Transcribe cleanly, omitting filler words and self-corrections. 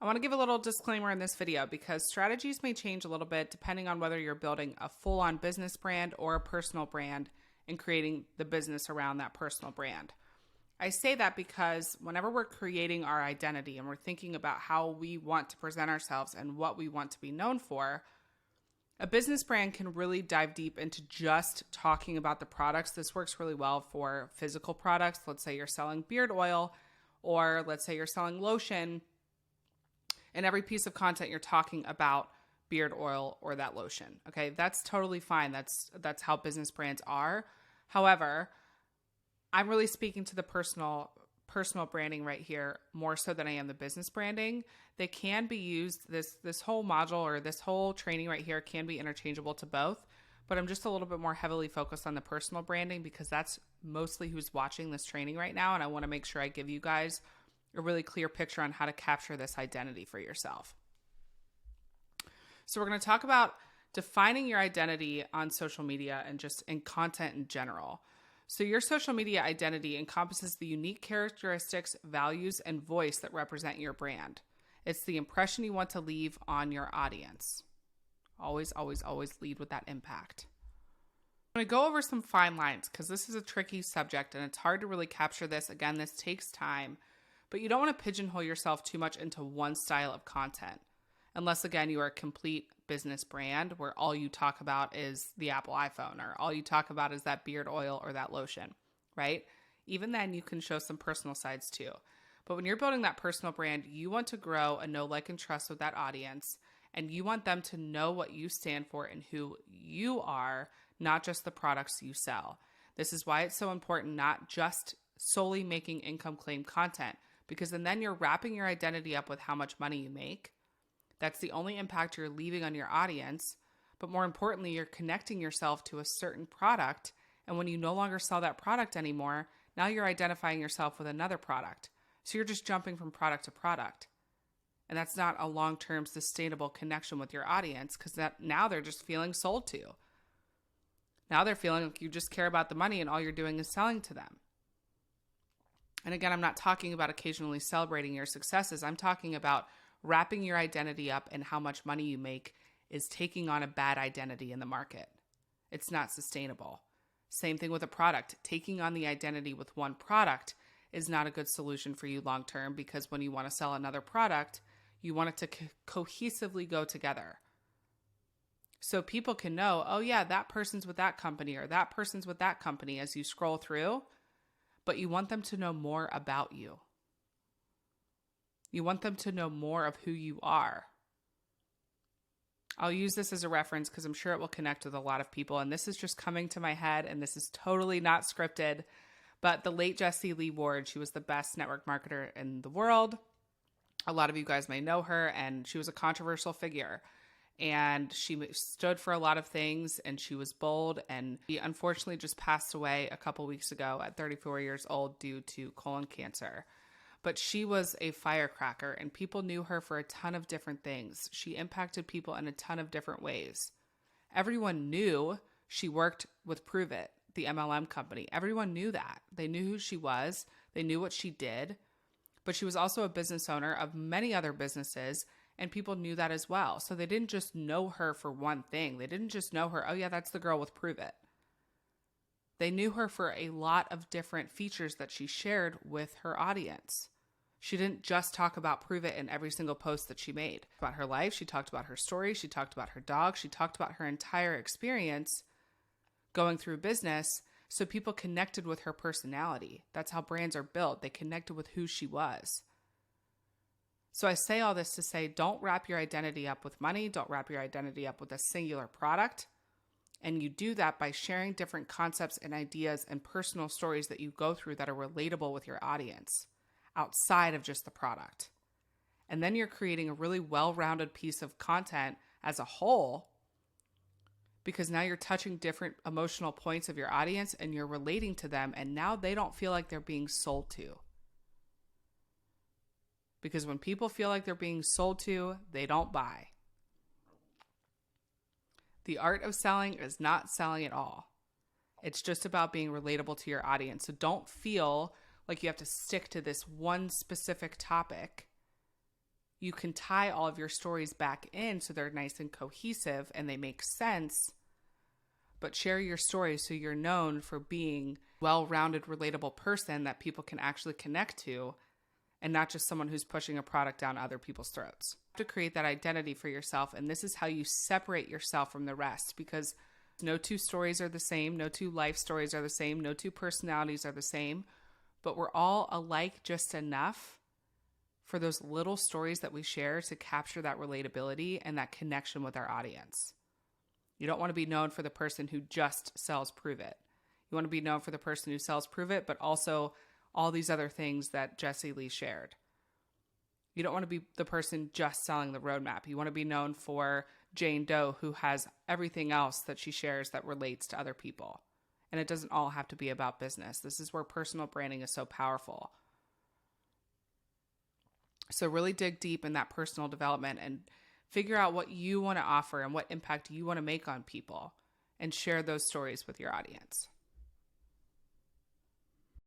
I want to give a little disclaimer in this video because strategies may change a little bit depending on whether you're building a full-on business brand or a personal brand and creating the business around that personal brand. I say that because whenever we're creating our identity and we're thinking about how we want to present ourselves and what we want to be known for, a business brand can really dive deep into just talking about the products. This works really well for physical products. Let's say you're selling beard oil, or let's say you're selling lotion. In every piece of content, you're talking about beard oil or that lotion. Okay, that's totally fine. That's how business brands are. However, I'm really speaking to the personal branding right here more so than I am the business branding. They can be used, this whole module or this whole training right here can be interchangeable to both, but I'm just a little bit more heavily focused on the personal branding because that's mostly who's watching this training right now, and I want to make sure I give you guys a really clear picture on how to capture this identity for yourself. So we're going to talk about defining your identity on social media and just in content in general. So your social media identity encompasses the unique characteristics, values, and voice that represent your brand. It's the impression you want to leave on your audience. Always, always, always lead with that impact. I'm going to go over some fine lines because this is a tricky subject and it's hard to really capture this. Again, this takes time, but you don't want to pigeonhole yourself too much into one style of content. Unless, again, you are a complete business brand where all you talk about is the Apple iPhone or all you talk about is that beard oil or that lotion, right? Even then, you can show some personal sides too. But when you're building that personal brand, you want to grow a know, like, and trust with that audience. And you want them to know what you stand for and who you are, not just the products you sell. This is why it's so important not just solely making income claim content, because then you're wrapping your identity up with how much money you make. That's the only impact you're leaving on your audience. But more importantly, you're connecting yourself to a certain product. And when you no longer sell that product anymore, now you're identifying yourself with another product. So you're just jumping from product to product. And that's not a long-term sustainable connection with your audience because now they're just feeling sold to. Now they're feeling like you just care about the money and all you're doing is selling to them. And again, I'm not talking about occasionally celebrating your successes. I'm talking about wrapping your identity up and how much money you make is taking on a bad identity in the market. It's not sustainable. Same thing with a product. Taking on the identity with one product is not a good solution for you long term because when you want to sell another product, you want it to cohesively go together. So people can know, oh yeah, that person's with that company or that person's with that company as you scroll through, but you want them to know more about you. You want them to know more of who you are. I'll use this as a reference because I'm sure it will connect with a lot of people. And this is just coming to my head and this is totally not scripted. But the late Jessie Lee Ward, she was the best network marketer in the world. A lot of you guys may know her and she was a controversial figure. And she stood for a lot of things and she was bold. And she unfortunately just passed away a couple weeks ago at 34 years old due to colon cancer. But she was a firecracker and people knew her for a ton of different things. She impacted people in a ton of different ways. Everyone knew she worked with Pruvit, the MLM company. Everyone knew that. They knew who she was. They knew what she did. But she was also a business owner of many other businesses and people knew that as well. So they didn't just know her for one thing. They didn't just know her, oh yeah, that's the girl with Pruvit. They knew her for a lot of different features that she shared with her audience. She didn't just talk about Pruvit in every single post that she made. About her life, she talked about her story, she talked about her dog, she talked about her entire experience going through business, so people connected with her personality. That's how brands are built. They connected with who she was. So I say all this to say, don't wrap your identity up with money, don't wrap your identity up with a singular product. And you do that by sharing different concepts and ideas and personal stories that you go through that are relatable with your audience outside of just the product. And then you're creating a really well-rounded piece of content as a whole because now you're touching different emotional points of your audience and you're relating to them and now they don't feel like they're being sold to. Because when people feel like they're being sold to, they don't buy. The art of selling is not selling at all. It's just about being relatable to your audience. So don't feel like you have to stick to this one specific topic you can tie all of your stories back in so they're nice and cohesive and they make sense. But share your story so you're known for being a well-rounded, relatable person that people can actually connect to, and not just someone who's pushing a product down other people's throats. You have to create that identity for yourself, and this is how you separate yourself from the rest, because no two stories are the same, no two life stories are the same, no two personalities are the same, but we're all alike just enough for those little stories that we share to capture that relatability and that connection with our audience. You don't want to be known for the person who just sells Prove It. You want to be known for the person who sells Prove It, but also all these other things that Jessie Lee shared. You don't want to be the person just selling the roadmap. You want to be known for Jane Doe, who has everything else that she shares that relates to other people. And it doesn't all have to be about business. This is where personal branding is so powerful. So really dig deep in that personal development and figure out what you want to offer and what impact you want to make on people, and share those stories with your audience.